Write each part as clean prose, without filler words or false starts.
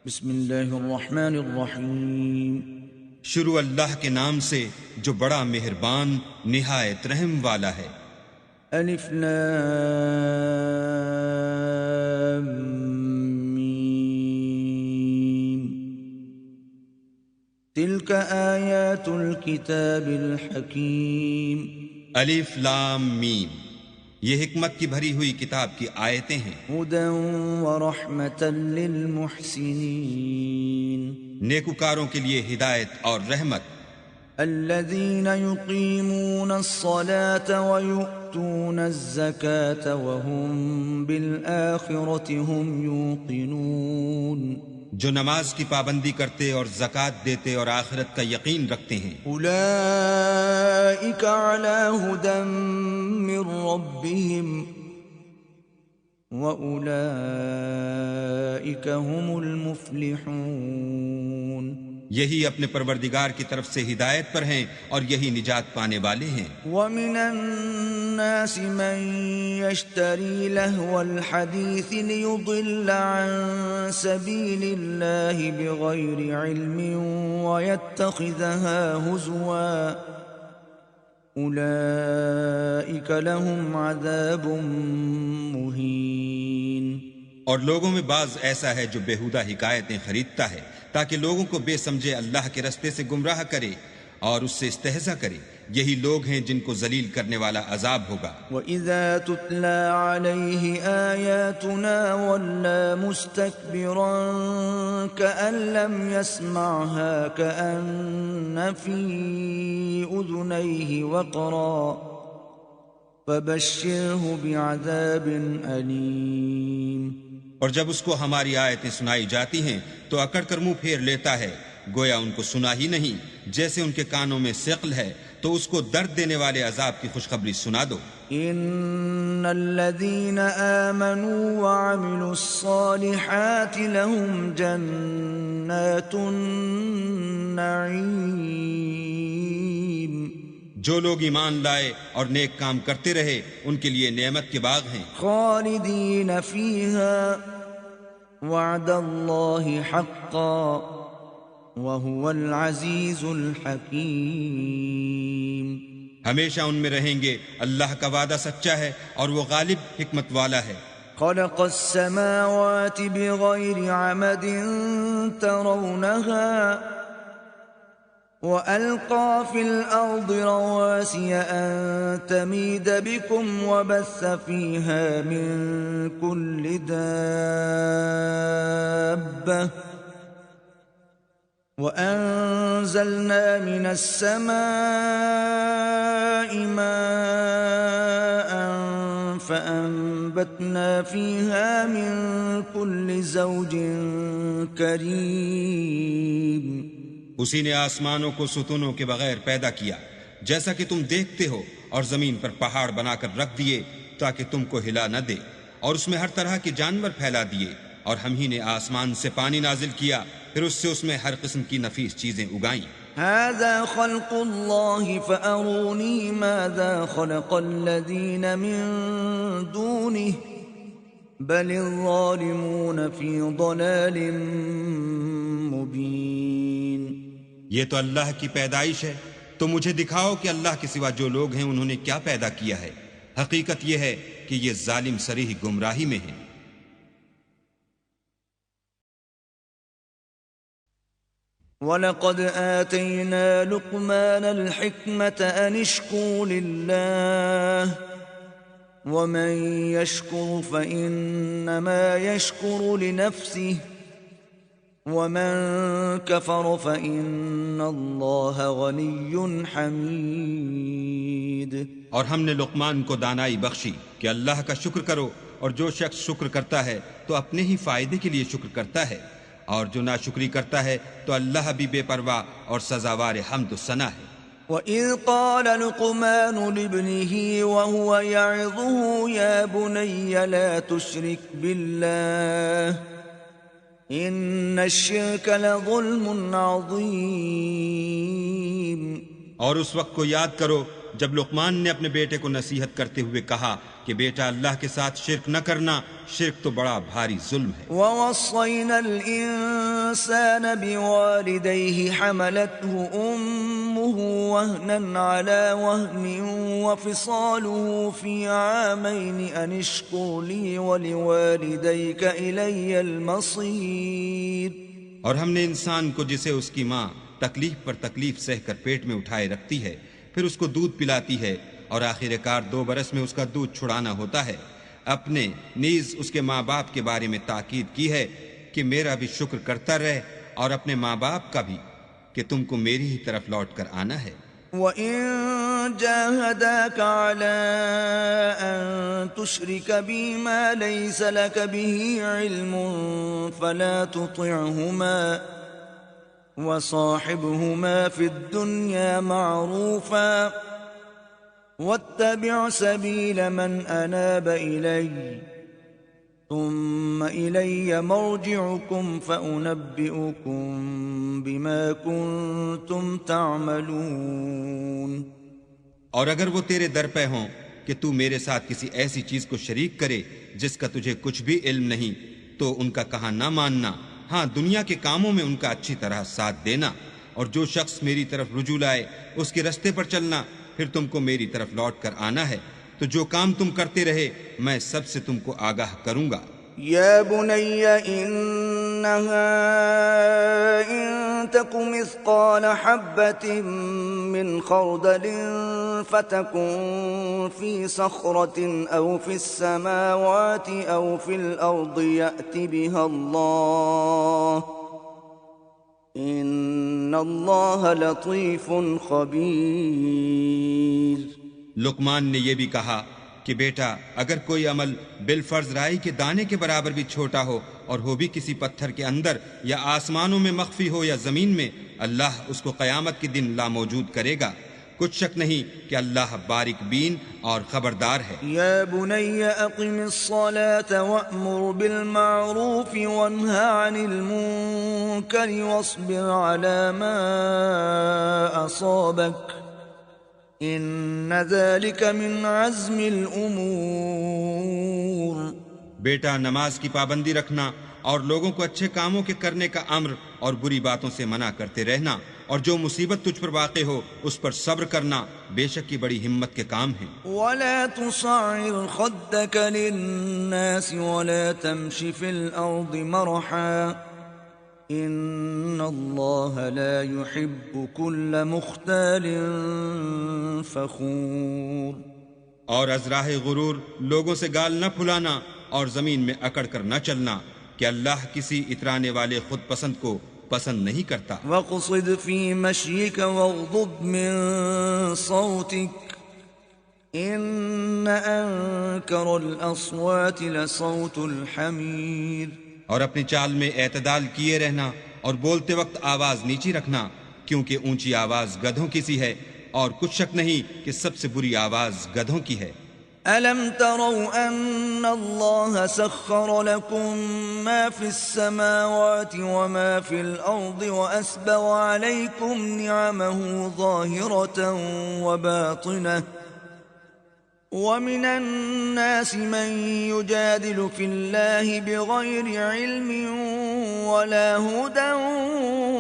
بسم اللہ الرحمن الرحیم۔ شروع اللہ کے نام سے جو بڑا مہربان نہایت رحم والا ہے۔ الف لام میم تلک آیات الکتاب الحکیم۔ الف لام میم، یہ حکمت کی بھری ہوئی کتاب کی آیتیں ہیں۔ ہدی ورحمۃ للمحسنین، نیکوکاروں کے لیے ہدایت اور رحمت۔ الذین یقیمون الصلاة ویؤتون الزکاة وهم بالآخرة هم یوقنون، جو نماز کی پابندی کرتے اور زکوٰۃ دیتے اور آخرت کا یقین رکھتے ہیں۔ اولئک علی ھدی من ربہم واولئک هم المفلحون، یہی اپنے پروردگار کی طرف سے ہدایت پر ہیں اور یہی نجات پانے والے ہیں۔ ومن الناس من يشتري لهو الحديث ليضل عن سبيل الله بغير علم ويتخذها هزوا أولئك لهم عذاب مهين۔ اور لوگوں میں بعض ایسا ہے جو بیہودہ حکایتیں خریدتا ہے تاکہ لوگوں کو بے سمجھے اللہ کے رستے سے گمراہ کرے اور اس سے استہزاء کرے، یہی لوگ ہیں جن کو ذلیل کرنے والا عذاب ہوگا۔ وَإِذَا تُتْلَى عَلَيْهِ آيَاتُنَا وَلَّى مُسْتَكْبِرًا كَأَن لَّمْ يَسْمَعْهَا كَأَنَّ فِي أُذُنَيْهِ وَقْرًا فَبَشِّرْهُ بِعَذَابٍ أَلِيمٍ۔ اور جب اس کو ہماری آیتیں سنائی جاتی ہیں تو اکڑ کر منہ پھیر لیتا ہے، گویا ان کو سنا ہی نہیں، جیسے ان کے کانوں میں ثقل ہے، تو اس کو درد دینے والے عذاب کی خوشخبری سنا دو۔ ان الذين آمنوا وعملوا الصالحات لهم جنات النعيم، جو لوگ ایمان لائے اور نیک کام کرتے رہے ان کے لیے نعمت کے باغ ہیں، خالدین فیہا وعد اللہ حقا وهو العزیز الحکیم۔ ہمیشہ ان میں رہیں گے، اللہ کا وعدہ سچا ہے اور وہ غالب حکمت والا ہے۔ خلق السماوات بغیر عمد ترونها وألقى في الأرض رواسي أن تميد بكم وبث فيها من كل دابة وأنزلنا من السماء ماء فأنبتنا فيها من كل زوج كريم۔ اسی نے آسمانوں کو ستونوں کے بغیر پیدا کیا جیسا کہ تم دیکھتے ہو، اور زمین پر پہاڑ بنا کر رکھ دیے تاکہ تم کو ہلا نہ دے، اور اس میں ہر طرح کے جانور پھیلا دیے، اور ہم ہی نے آسمان سے پانی نازل کیا، پھر اس سے ہر قسم کی نفیس چیزیں اگائیں۔ هذا خلق اللہ فأرونی ماذا خلق الذین من دونه بل الظالمون فی ضلال مبین۔ یہ تو اللہ کی پیدائش ہے، تو مجھے دکھاؤ کہ اللہ کے سوا جو لوگ ہیں انہوں نے کیا پیدا کیا ہے۔ حقیقت یہ ہے کہ یہ ظالم صریح گمراہی میں ہیں۔ وَلَقَدْ آتَيْنَا لُقْمَانَ الْحِكْمَةَ أَنِ اشْكُرْ لِلَّهِ وَمَنْ يَشْكُرْ فَإِنَّمَا يَشْكُرُ لِنَفْسِهِ وَمَنْ كَفَرَ فَإِنَّ اللَّهَ غَنِيٌّ حَمِيدٌ۔ اور ہم نے لقمان کو دانائی بخشی کہ اللہ کا شکر کرو، اور جو شخص شکر کرتا ہے تو اپنے ہی فائدے کے لیے شکر کرتا ہے، اور جو ناشکری کرتا ہے تو اللہ بھی بے پرواہ اور سزاوار حمد و ثنا ہے۔ وَإِذْ قَالَ لُقْمَانُ لِابْنِهِ وَهُوَ يَعِظُهُ يَا بُنَيَّ لَا تُشْرِكْ بِاللَّهِ إِنَّ الشِّرْكَ لَظُلْمٌ عَظِيمٌ۔ اور اس وقت کو یاد کرو جب لقمان نے اپنے بیٹے کو نصیحت کرتے ہوئے کہا کہ بیٹا اللہ کے ساتھ شرک نہ کرنا، شرک تو بڑا بھاری ظلم ہے۔ وَوَصَّيْنَا الْإِنسَانَ بِوَالِدَيْهِ حَمَلَتْهُ أُمُّهُ وَهْنًا عَلَى وَهْنٍ وَفِصَالُهُ فِي عَامَيْنِ أَنِ اشْكُرْ لِي وَلِوَالِدَيْكَ إِلَيَّ الْمَصِيرُ۔ اور ہم نے انسان کو جسے اس کی ماں تکلیف پر تکلیف سہ کر پیٹ میں اٹھائے رکھتی ہے، پھر اس کو دودھ پلاتی ہے اور آخر کار 2 برس میں اس کا دودھ چھڑانا ہوتا ہے، اپنے نیز اس کے ماں باپ کے بارے میں تاکید کی ہے کہ میرا بھی شکر کرتا رہے، اور اپنے ماں باپ کا بھی کہ تم کو میری ہی طرف لوٹ کر آنا ہے۔ وَإِن جَاهَدَاكَ عَلَىٰ أَن تُشْرِكَ بِي مَا لَيْسَ لَكَ بِهِ عِلْمٌ فَلَا تُطِعْهُمَا وَصَاحِبْهُمَا فِي الدُّنْيَا مَعْرُوفًا وَاتَّبِعْ سَبِيلَ مَنْ أَنَابَ إِلَيَّ ثُمَّ إِلَيَّ مَرْجِعُكُمْ فَأُنَبِّئُكُمْ بِمَا كُنْتُمْ تَعْمَلُونَ۔ اور اگر وہ تیرے در پہ ہوں کہ تو میرے ساتھ کسی ایسی چیز کو شریک کرے جس کا تجھے کچھ بھی علم نہیں، تو ان کا کہا نہ ماننا، ہاں دنیا کے کاموں میں ان کا اچھی طرح ساتھ دینا، اور جو شخص میری طرف رجوع لائے اس کے رستے پر چلنا، پھر تم کو میری طرف لوٹ کر آنا ہے، تو جو کام تم کرتے رہے میں سب سے تم کو آگاہ کروں گا۔ یا بنی انہا ان تک مثقال حبۃ من خردل فتکن فی صخرۃ او فی السماوات او فی الارض یأت بها اللہ ان اللہ لطیف خبیر۔ لقمان نے یہ بھی کہا کہ بیٹا اگر کوئی عمل بالفرض رائی کے دانے کے برابر بھی چھوٹا ہو اور ہو بھی کسی پتھر کے اندر یا آسمانوں میں مخفی ہو یا زمین میں، اللہ اس کو قیامت کے دن لاموجود کرے گا، کچھ شک نہیں کہ اللہ باریک بین اور خبردار ہے۔ یا بنی اقم الصلاة وأمر بالمعروف وانہا عن المنکر واصبر على ما اصابک ان ذلك من عزم الامور۔ بیٹا نماز کی پابندی رکھنا اور لوگوں کو اچھے کاموں کے کرنے کا امر اور بری باتوں سے منع کرتے رہنا، اور جو مصیبت تجھ پر واقع ہو اس پر صبر کرنا بے شک یہ بڑی ہمت کے کام ہیں۔ ولا تصعر خدك للناس ولا تمش في الارض مرحا ان اللہ لا يحب كل مختال فخور۔ اور از راہ غرور لوگوں سے گال نہ پھلانا اور زمین میں اکڑ کر نہ چلنا کہ اللہ کسی اترانے والے خود پسند کو پسند نہیں کرتا۔ وَاقْصِدْ فِي مَشْيِكَ وَاغْضُضْ مِن صَوْتِكَ إِنَّ أَنكَرَ الْأَصْوَاتِ لَصَوْتُ الْحَمِيرِ۔ اور اپنی چال میں اعتدال کیے رہنا اور بولتے وقت آواز نیچی رکھنا، کیونکہ اونچی آواز گدھوں کی سی ہے، اور کچھ شک نہیں کہ سب سے بری آواز گدھوں کی ہے۔ أَلَمْ تَرَوْا أَنَّ اللَّهَ سَخَّرَ لَكُم مَّا فِي السَّمَاوَاتِ وَمَا فِي الْأَرْضِ وَأَسْبَغَ عَلَيْكُمْ نِعَمَهُ ظَاهِرَةً وَبَاطِنَةً وَمِنَ النَّاسِ مَن يُجَادِلُ فِي اللَّهِ بِغَيْرِ عِلْمٍ وَلَا هُدًى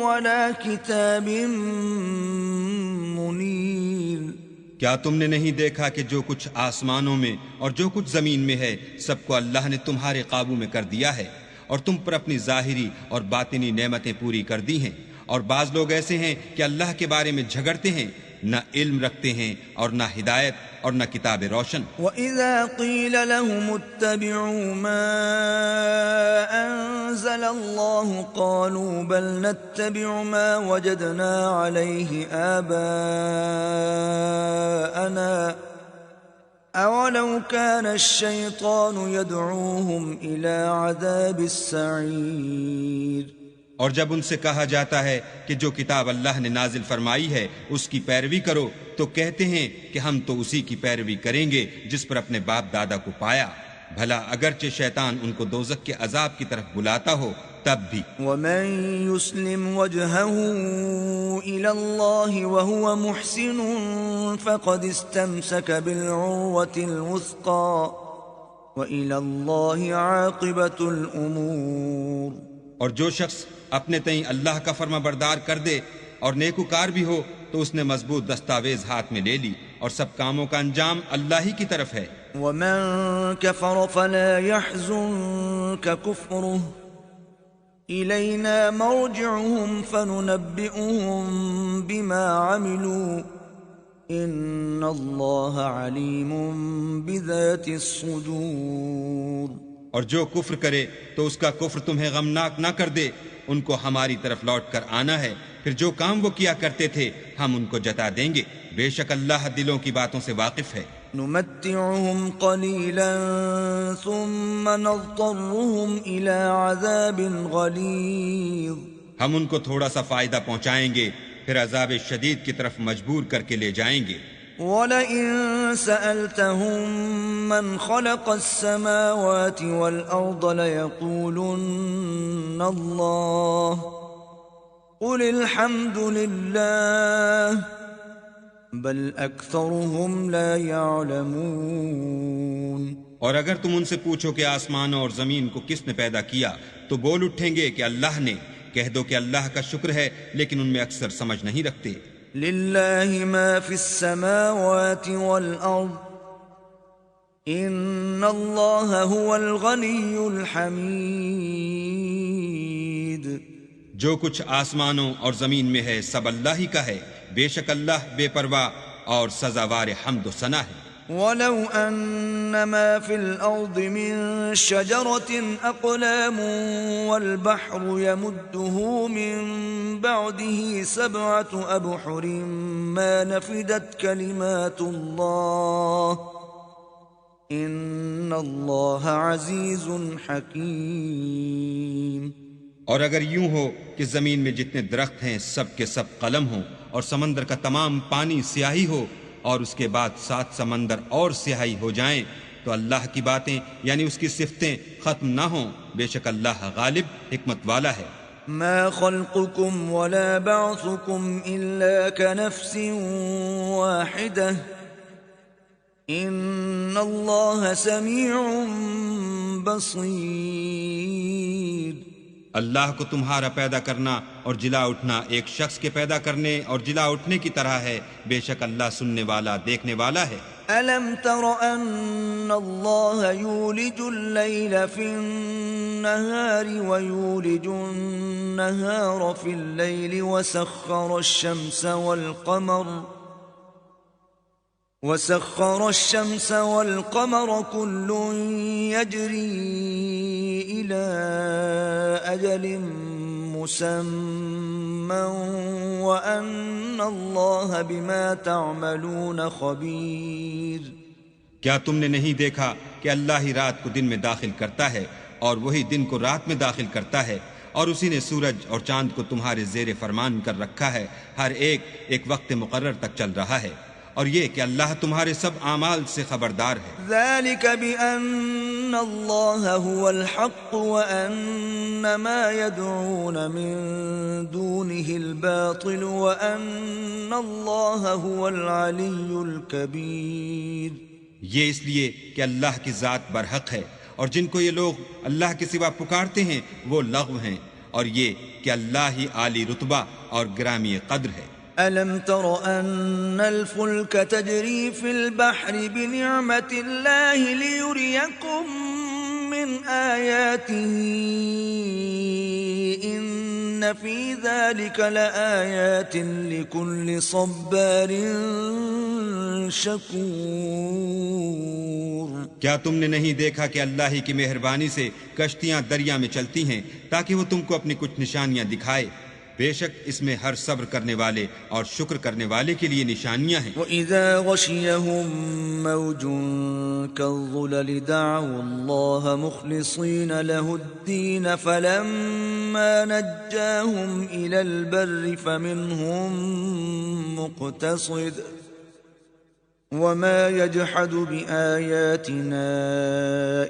وَلَا كِتَابٍ مُنِيرٍ۔ کیا تم نے نہیں دیکھا کہ جو کچھ آسمانوں میں اور جو کچھ زمین میں ہے سب کو اللہ نے تمہارے قابو میں کر دیا ہے، اور تم پر اپنی ظاہری اور باطنی نعمتیں پوری کر دی ہیں، اور بعض لوگ ایسے ہیں کہ اللہ کے بارے میں جھگڑتے ہیں، نہ علم رکھتے ہیں اور نہ ہدایت اور نہ کتاب روشن۔ وَإِذَا قِيلَ لَهُمُ اتَّبِعُوا مَا أَنزَلَ اللَّهُ قَالُوا بَلْ نَتَّبِعُ مَا وَجَدْنَا عَلَيْهِ آبَاءَنَا أَوَلَوْ كَانَ الشَّيْطَانُ يَدْعُوهُمْ إِلَى عَذَابِ السَّعِيرِ۔ اور جب ان سے کہا جاتا ہے کہ جو کتاب اللہ نے نازل فرمائی ہے اس کی پیروی کرو، تو کہتے ہیں کہ ہم تو اسی کی پیروی کریں گے جس پر اپنے باپ دادا کو پایا، بھلا اگرچہ شیطان ان کو دوزخ کے عذاب کی طرف بلاتا ہو تب بھی ومن يسلم وجهه إلى الله وهو محسن فقد استمسك بالعروة الوثقى وإلى الله عاقبة الأمور. اور جو شخص اپنے تئیں اللہ کا فرما بردار کر دے اور نیکوکار بھی ہو تو اس نے مضبوط دستاویز ہاتھ میں لے لی اور سب کاموں کا انجام اللہ ہی کی طرف ہے. ومن كفر فلا يحزنك كفره إلينا مرجعهم فننبئهم بما عملوا إن الله عليم بذات الصدور. اور جو کفر کرے تو اس کا کفر تمہیں غمناک نہ کر دے، ان کو ہماری طرف لوٹ کر آنا ہے، پھر جو کام وہ کیا کرتے تھے ہم ان کو جتا دیں گے، بے شک اللہ دلوں کی باتوں سے واقف ہے. نمتعهم قليلا ثم نضطرهم إلى عذاب غليظ. ہم ان کو تھوڑا سا فائدہ پہنچائیں گے پھر عذاب شدید کی طرف مجبور کر کے لے جائیں گے. وَلَئِن سَأَلْتَهُم مَّنْ خَلَقَ السَّمَاوَاتِ وَالْأَرْضَ لَيَقُولُنَّ اللَّهُ قُلِ الْحَمْدُ لِلَّهِ بل اکثرهم لا يعلمون. اور اگر تم ان سے پوچھو کہ آسمانوں اور زمین کو کس نے پیدا کیا تو بول اٹھیں گے کہ اللہ نے. کہہ دو کہ اللہ کا شکر ہے لیکن ان میں اکثر سمجھ نہیں رکھتے. للہ ما فی السماوات والارض ان اللہ هو الغنی الحمید. جو کچھ آسمانوں اور زمین میں ہے سب اللہ ہی کا ہے، بے شک اللہ بے پرواہ اور سزاوار حمد و ثنا ہے. وَلَوْ أَنَّ مَا فِي الْأَرْضِ مِن شَجَرَةٍ أَقْلَامٌ وَالْبَحْرُ يَمُدُّهُ مِن بَعْدِهِ سَبْعَةُ أَبْحُرٍ مَا نَفِدَتْ كَلِمَاتُ اللَّهِ إِنَّ اللَّهَ عَزِيزٌ حَكِيمٌ. اور اگر یوں ہو کہ زمین میں جتنے درخت ہیں سب کے سب قلم ہوں اور سمندر کا تمام پانی سیاہی ہو اور اس کے بعد 7 سمندر اور سیاہی ہو جائیں تو اللہ کی باتیں یعنی اس کی صفتیں ختم نہ ہوں، بے شک اللہ غالب حکمت والا ہے. ما خلقكم ولا بعثكم إلا كنفس واحدة إن الله سميع بصير. اللہ کو تمہارا پیدا کرنا اور جلا اٹھنا ایک شخص کے پیدا کرنے اور جلا اٹھنے کی طرح ہے، بے شک اللہ سننے والا دیکھنے والا ہے. أَلَمْ تَرَ أَنَّ اللَّهَ يُولِجُ اللَّيْلَ فِي النَّهَارِ وَيُولِجُ النَّهَارَ فِي اللَّيْلِ وَسَخَّرَ الشَّمْسَ وَالْقَمَرَ كُلٌّ يَجْرِي إِلَى أَجَلٍ مُّسَمًّى وَأَنَّ اللَّهَ بِمَا تَعْمَلُونَ خَبِيرٌ. کیا تم نے نہیں دیکھا کہ اللہ ہی رات کو دن میں داخل کرتا ہے اور وہی دن کو رات میں داخل کرتا ہے، اور اسی نے سورج اور چاند کو تمہارے زیر فرمان کر رکھا ہے، ہر ایک وقت مقرر تک چل رہا ہے، اور یہ کہ اللہ تمہارے سب اعمال سے خبردار ہے. ذلك بأن الله هو الحق وأن ما يدعون من دونه الباطل وأن الله هو العلي الكبير. یہ اس لیے کہ اللہ کی ذات برحق ہے اور جن کو یہ لوگ اللہ کے سوا پکارتے ہیں وہ لغو ہیں، اور یہ کہ اللہ ہی عالی رتبہ اور گرامی قدر ہے. أَلَمْ تَرَ أَنَّ الْفُلْكَ تَجْرِي فِي الْبَحْرِ بِنِعْمَةِ اللَّهِ لِيُرِيَكُم مِّنْ آيَاتِهِ إِنَّ فِي ذَلِكَ لَآيَاتٍ لِكُلِّ صَبَّارٍ شَكُورٍ. کیا تم نے نہیں دیکھا کہ اللہ ہی کی مہربانی سے کشتیاں دریا میں چلتی ہیں تاکہ وہ تم کو اپنی کچھ نشانیاں دکھائے؟ بے شک اس میں ہر صبر کرنے والے اور شکر کرنے والے کے لیے نشانیاں ہیں. وَإِذَا غَشِيَهُم مَّوْجٌ كَالظُّلَلِ دَعَوُا اللَّهَ مُخْلِصِينَ لَهُ الدِّينَ فَلَمَّا نَجَّاهُمْ إِلَى الْبَرِّ فَمِنْهُم مُّقْتَصِدٌ وما يجحد بآياتنا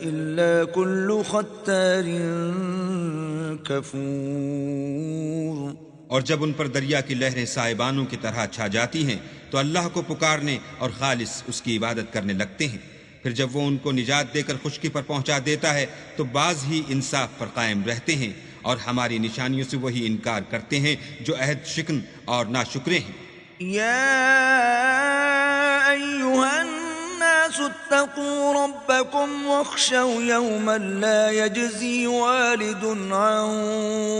إلا كل ختار كفور. اور جب ان پر دریا کی لہریں سائبانوں کی طرح چھا جاتی ہیں تو اللہ کو پکارنے اور خالص اس کی عبادت کرنے لگتے ہیں. پھر جب وہ ان کو نجات دے کر خشکی پر پہنچا دیتا ہے تو بعض ہی انصاف پر قائم رہتے ہیں، اور ہماری نشانیوں سے وہی انکار کرتے ہیں جو عہد شکن اور ناشکرے ہیں. يا أيها الناس اتقوا ربكم واخشوا يوما لا يجزي والد عن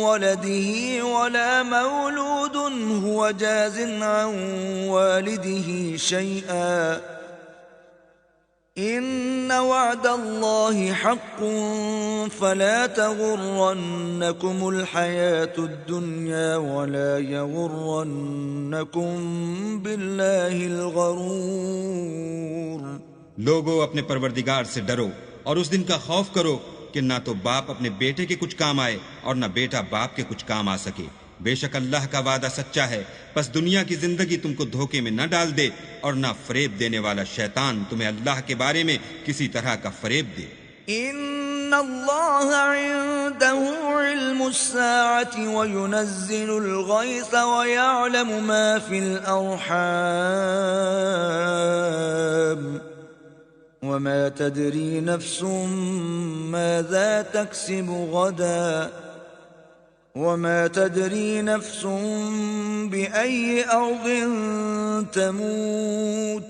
ولده ولا مولود هو جاز عن والده شيئا إن وعد الله حق فلا تغرنكم الحياة الدنيا ولا يغرنكم بالله الغرور. لوگو اپنے پروردگار سے ڈرو اور اس دن کا خوف کرو کہ نہ تو باپ اپنے بیٹے کے کچھ کام آئے اور نہ بیٹا باپ کے کچھ کام آ سکے. بے شک اللہ کا وعدہ سچا ہے، پس دنیا کی زندگی تم کو دھوکے میں نہ ڈال دے اور نہ فریب دینے والا شیطان تمہیں اللہ کے بارے میں کسی طرح کا فریب دے. ان اللہ عنده علم الساعة وينزل الغيث ويعلم ما في الأرحام وما تدري نفس ماذا تكسب غدا وما تدري نفس بأي أرض تموت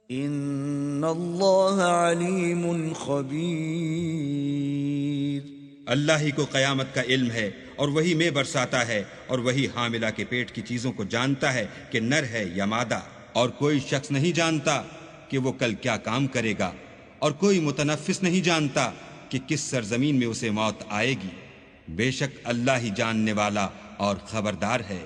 ان اللہ علیم خبیر. اللہ ہی کو قیامت کا علم ہے اور وہی میں برساتا ہے اور وہی حاملہ کے پیٹ کی چیزوں کو جانتا ہے کہ نر ہے یا مادہ، اور کوئی شخص نہیں جانتا کہ وہ کل کیا کام کرے گا، اور کوئی متنفس نہیں جانتا کہ کس سرزمین میں اسے موت آئے گی. بے شک اللہ ہی جاننے والا اور خبردار ہے.